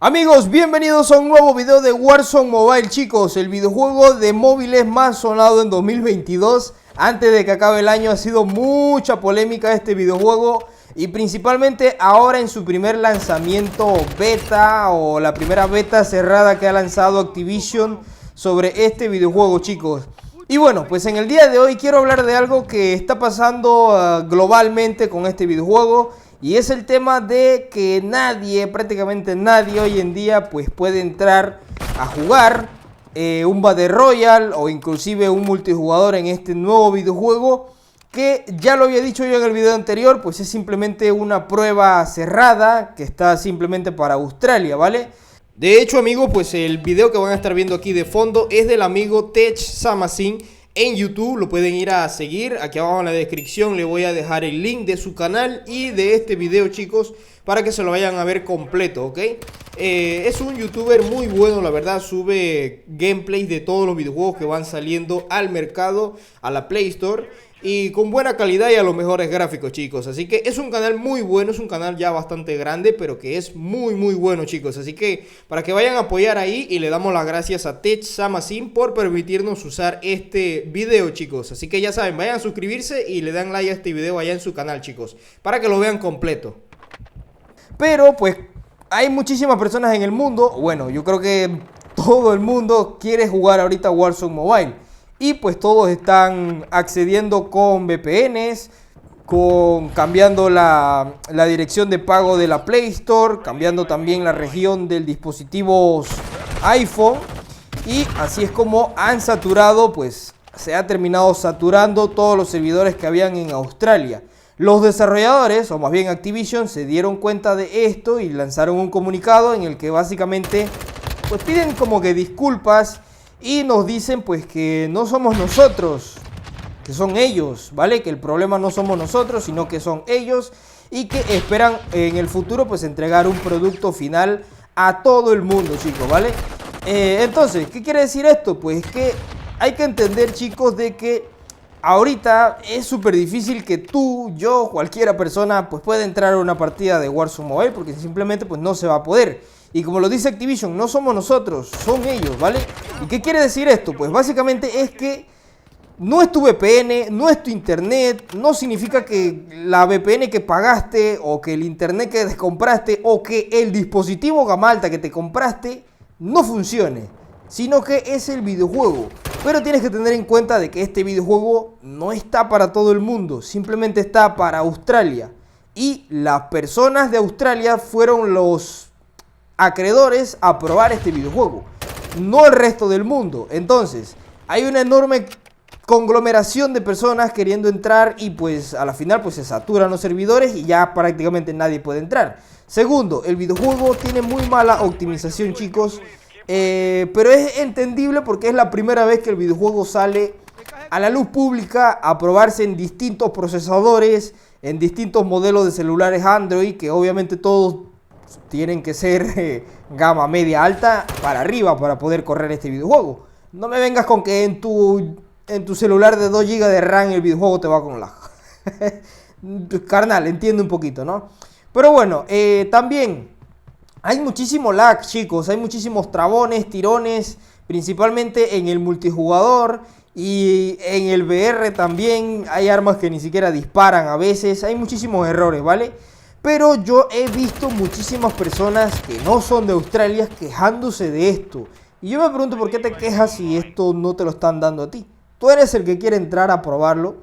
Amigos, bienvenidos a un nuevo video de Warzone Mobile, chicos. El videojuego de móviles más sonado en 2022. Antes de que acabe el año ha sido mucha polémica este videojuego. Y principalmente ahora en su primer lanzamiento beta, o la primera beta cerrada que ha lanzado Activision sobre este videojuego, chicos. Y bueno, pues en el día de hoy quiero hablar de algo que está pasando globalmente con este videojuego. Y es el tema de que nadie, prácticamente nadie hoy en día pues puede entrar a jugar un Battle Royale o inclusive un multijugador en este nuevo videojuego, que ya lo había dicho yo en el video anterior, pues es simplemente una prueba cerrada que está simplemente para Australia, ¿vale? De hecho, amigos, pues el video que van a estar viendo aquí de fondo es del amigo Tech Samasin. En YouTube lo pueden ir a seguir, aquí abajo en la descripción le voy a dejar el link de su canal y de este video, chicos, para que se lo vayan a ver completo, ¿ok? Es un youtuber muy bueno, la verdad, sube gameplays de todos los videojuegos que van saliendo al mercado, a la Play Store, y con buena calidad y a los mejores gráficos, chicos. Así que es un canal muy bueno, es un canal ya bastante grande, pero que es muy bueno, chicos. Así que para que vayan a apoyar ahí, y le damos las gracias a Tech Samasin por permitirnos usar este video, chicos. Así que ya saben, vayan a suscribirse y le dan like a este video allá en su canal, chicos, para que lo vean completo. Pero pues hay muchísimas personas en el mundo, bueno, yo creo que todo el mundo quiere jugar ahorita Warzone Mobile. Y pues todos están accediendo con VPNs, cambiando la dirección de pago de la Play Store, cambiando también la región del dispositivo iPhone. Y así es como han saturado, pues se ha terminado saturando todos los servidores que habían en Australia. Los desarrolladores, o más bien Activision, se dieron cuenta de esto y lanzaron un comunicado en el que básicamente pues piden como que disculpas. Y nos dicen pues que no somos nosotros, que son ellos, ¿vale? Que el problema no somos nosotros, sino que son ellos. Y que esperan en el futuro pues entregar un producto final a todo el mundo, chicos, ¿vale? Entonces, ¿qué quiere decir esto? Pues que hay que entender, chicos, de que ahorita es súper difícil que tú, yo, cualquiera persona pues pueda entrar a una partida de Warzone Mobile, porque simplemente pues no se va a poder. Y como lo dice Activision, no somos nosotros, son ellos, ¿vale? ¿Y qué quiere decir esto? Pues básicamente es que no es tu VPN, no es tu internet, no significa que la VPN que pagaste o que el internet que descompraste o que el dispositivo gama alta que te compraste no funcione, sino que es el videojuego. Pero tienes que tener en cuenta de que este videojuego no está para todo el mundo, simplemente está para Australia. Y las personas de Australia fueron los acreedores a probar este videojuego, no el resto del mundo. Entonces hay una enorme conglomeración de personas queriendo entrar y pues a la final pues se saturan los servidores y ya prácticamente nadie puede entrar. Segundo, el videojuego tiene muy mala optimización, chicos, pero es entendible porque es la primera vez que el videojuego sale a la luz pública a probarse en distintos procesadores, en distintos modelos de celulares Android, que obviamente todos tienen que ser gama media alta para arriba para poder correr este videojuego. No me vengas con que en tu celular de 2 GB de RAM el videojuego te va con lag. Carnal, entiendo un poquito, ¿no? Pero bueno, también hay muchísimo lag, chicos. Hay muchísimos trabones, tirones, principalmente en el multijugador. Y en el VR también hay armas que ni siquiera disparan a veces. Hay muchísimos errores, ¿vale? Pero yo he visto muchísimas personas que no son de Australia quejándose de esto. Y yo me pregunto por qué te quejas si esto no te lo están dando a ti. Tú eres el que quiere entrar a probarlo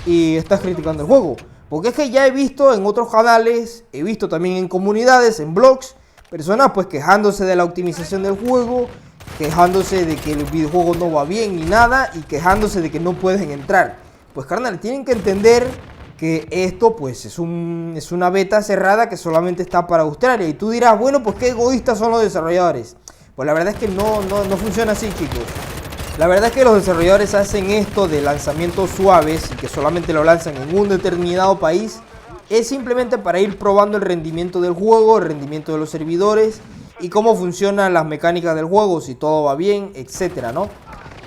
y estás criticando el juego. Porque es que ya he visto en otros canales, he visto también en comunidades, en blogs, personas pues quejándose de la optimización del juego, quejándose de que el videojuego no va bien ni nada, y quejándose de que no pueden entrar. Pues carnal, tienen que entender que esto pues es una beta cerrada que solamente está para Australia. Y tú dirás, bueno, pues qué egoístas son los desarrolladores. Pues la verdad es que no funciona así, chicos. La verdad es que los desarrolladores hacen esto de lanzamientos suaves y que solamente lo lanzan en un determinado país. Es simplemente para ir probando el rendimiento del juego, el rendimiento de los servidores y cómo funcionan las mecánicas del juego, si todo va bien, etcétera, ¿no?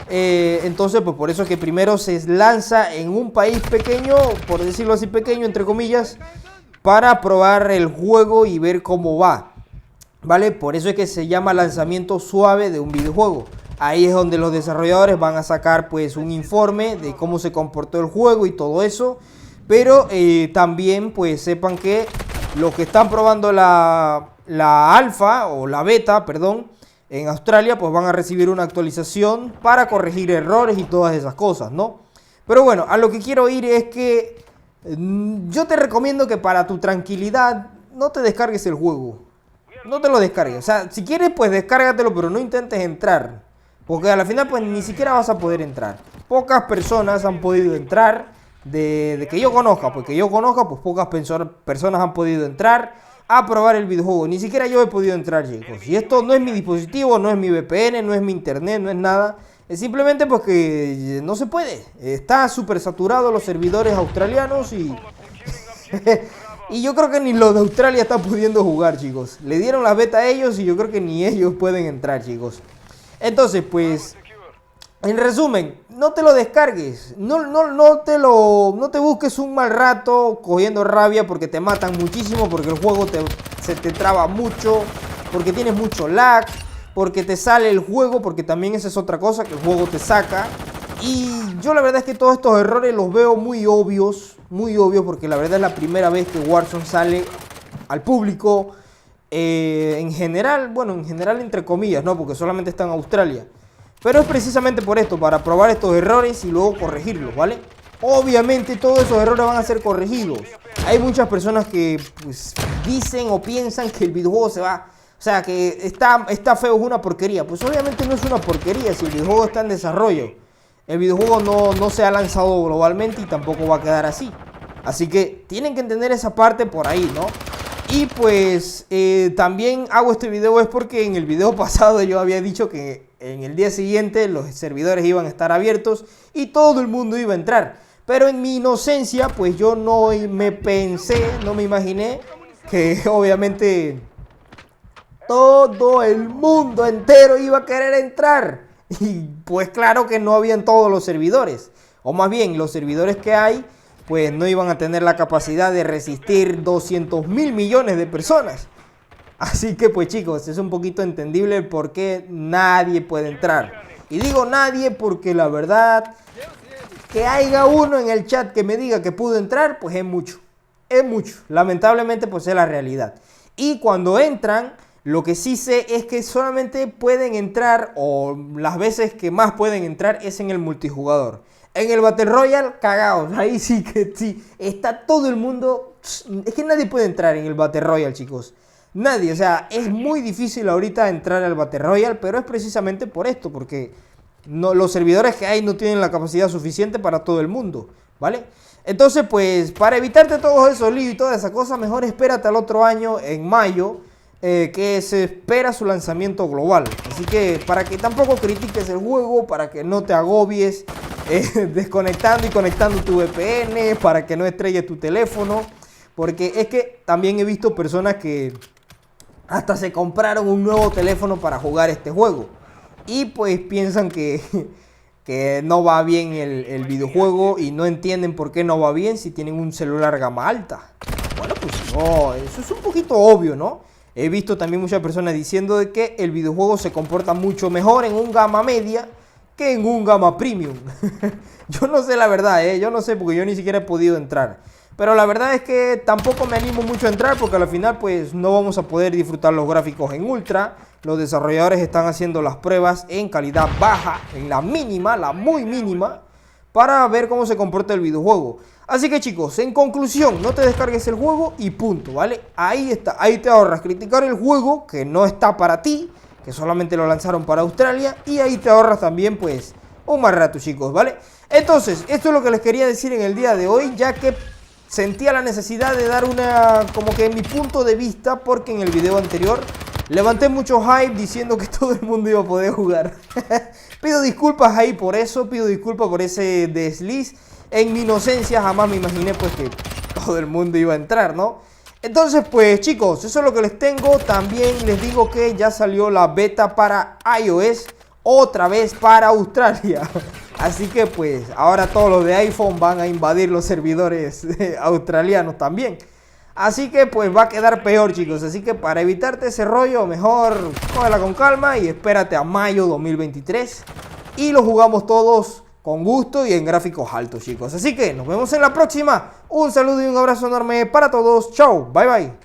Entonces pues por eso es que primero se lanza en un país pequeño, por decirlo así, pequeño entre comillas, para probar el juego y ver cómo va. ¿vale? Por eso es que se llama lanzamiento suave de un videojuego. Ahí es donde los desarrolladores van a sacar pues un informe de cómo se comportó el juego y todo eso. Pero también pues sepan que los que están probando la alfa o la beta, perdón, en Australia, pues van a recibir una actualización para corregir errores y todas esas cosas, ¿no? Pero bueno, a lo que quiero ir es que yo te recomiendo que para tu tranquilidad no te descargues el juego. No te lo descargues. O sea, si quieres, pues descárgatelo, pero no intentes entrar. Porque a la final, pues ni siquiera vas a poder entrar. Pocas personas han podido entrar de que yo conozca. Porque yo conozca, pues pocas personas han podido entrar a probar el videojuego. Ni siquiera yo he podido entrar, chicos. Y esto no es mi dispositivo, no es mi VPN, no es mi internet, no es nada. Es simplemente porque no se puede. Está súper saturado los servidores australianos y... y yo creo que ni los de Australia están pudiendo jugar, chicos. Le dieron la beta a ellos y yo creo que ni ellos pueden entrar, chicos. Entonces, pues, en resumen, no te lo descargues. No te busques un mal rato cogiendo rabia porque te matan muchísimo, porque el juego se te traba mucho, porque tienes mucho lag, porque te sale el juego, porque también esa es otra cosa, que el juego te saca. Y yo la verdad es que todos estos errores los veo muy obvios, porque la verdad es la primera vez que Warzone sale al público. En general entre comillas, ¿no? Porque solamente está en Australia. Pero es precisamente por esto, para probar estos errores y luego corregirlos, ¿vale? Obviamente todos esos errores van a ser corregidos. Hay muchas personas que pues dicen o piensan que el videojuego se va... O sea, que está feo, es una porquería. Pues obviamente no es una porquería si el videojuego está en desarrollo. El videojuego no se ha lanzado globalmente y tampoco va a quedar así. Así que tienen que entender esa parte por ahí, ¿no? Y pues también hago este video es porque en el video pasado yo había dicho que en el día siguiente los servidores iban a estar abiertos y todo el mundo iba a entrar. Pero en mi inocencia pues yo no me imaginé que obviamente todo el mundo entero iba a querer entrar. Y pues claro que no habían todos los servidores. O más bien los servidores que hay pues no iban a tener la capacidad de resistir 200 mil millones de personas. Así que pues chicos, es un poquito entendible el por qué nadie puede entrar. Y digo nadie porque la verdad, que haya uno en el chat que me diga que pudo entrar, pues es mucho. Es mucho. Lamentablemente pues es la realidad. Y cuando entran, lo que sí sé es que solamente pueden entrar, o las veces que más pueden entrar es en el multijugador. En el Battle Royale, cagados. Ahí sí que sí. Está todo el mundo... Es que nadie puede entrar en el Battle Royale, chicos. Nadie. O sea, es muy difícil ahorita entrar al Battle Royale. Pero es precisamente por esto. Porque los servidores que hay no tienen la capacidad suficiente para todo el mundo. ¿Vale? Entonces, pues, para evitarte todos esos líos y toda esa cosa, mejor espérate al otro año, en mayo, que se espera su lanzamiento global. Así que, para que tampoco critiques el juego, para que no te agobies... desconectando y conectando tu VPN para que no estrelles tu teléfono, porque es que también he visto personas que hasta se compraron un nuevo teléfono para jugar este juego y pues piensan que no va bien el videojuego y no entienden por qué no va bien si tienen un celular gama alta. Bueno, pues no, eso es un poquito obvio, ¿no? He visto también muchas personas diciendo de que el videojuego se comporta mucho mejor en un gama media que en un gama premium. Yo no sé la verdad, yo no sé porque yo ni siquiera he podido entrar. Pero la verdad es que tampoco me animo mucho a entrar porque al final pues no vamos a poder disfrutar los gráficos en ultra. Los desarrolladores están haciendo las pruebas en calidad baja, en la mínima, la muy mínima, para ver cómo se comporta el videojuego. Así que chicos, en conclusión, no te descargues el juego y punto, ¿vale? Ahí está, ahí te ahorras criticar el juego que no está para ti, que solamente lo lanzaron para Australia, y ahí te ahorras también pues un mal rato, chicos, ¿vale? Entonces, esto es lo que les quería decir en el día de hoy, ya que sentía la necesidad de dar como que mi punto de vista, porque en el video anterior levanté mucho hype diciendo que todo el mundo iba a poder jugar. Pido disculpas ahí por eso, pido disculpas por ese desliz. En mi inocencia jamás me imaginé pues que todo el mundo iba a entrar, ¿no? Entonces pues chicos, eso es lo que les tengo. También les digo que ya salió la beta para iOS, otra vez para Australia. Así que pues ahora todos los de iPhone van a invadir los servidores australianos también. Así que pues va a quedar peor, chicos. Así que para evitarte ese rollo, mejor cógela con calma y espérate a mayo 2023. Y lo jugamos todos con gusto y en gráficos altos, chicos. Así que nos vemos en la próxima. Un saludo y un abrazo enorme para todos. Chao, bye bye.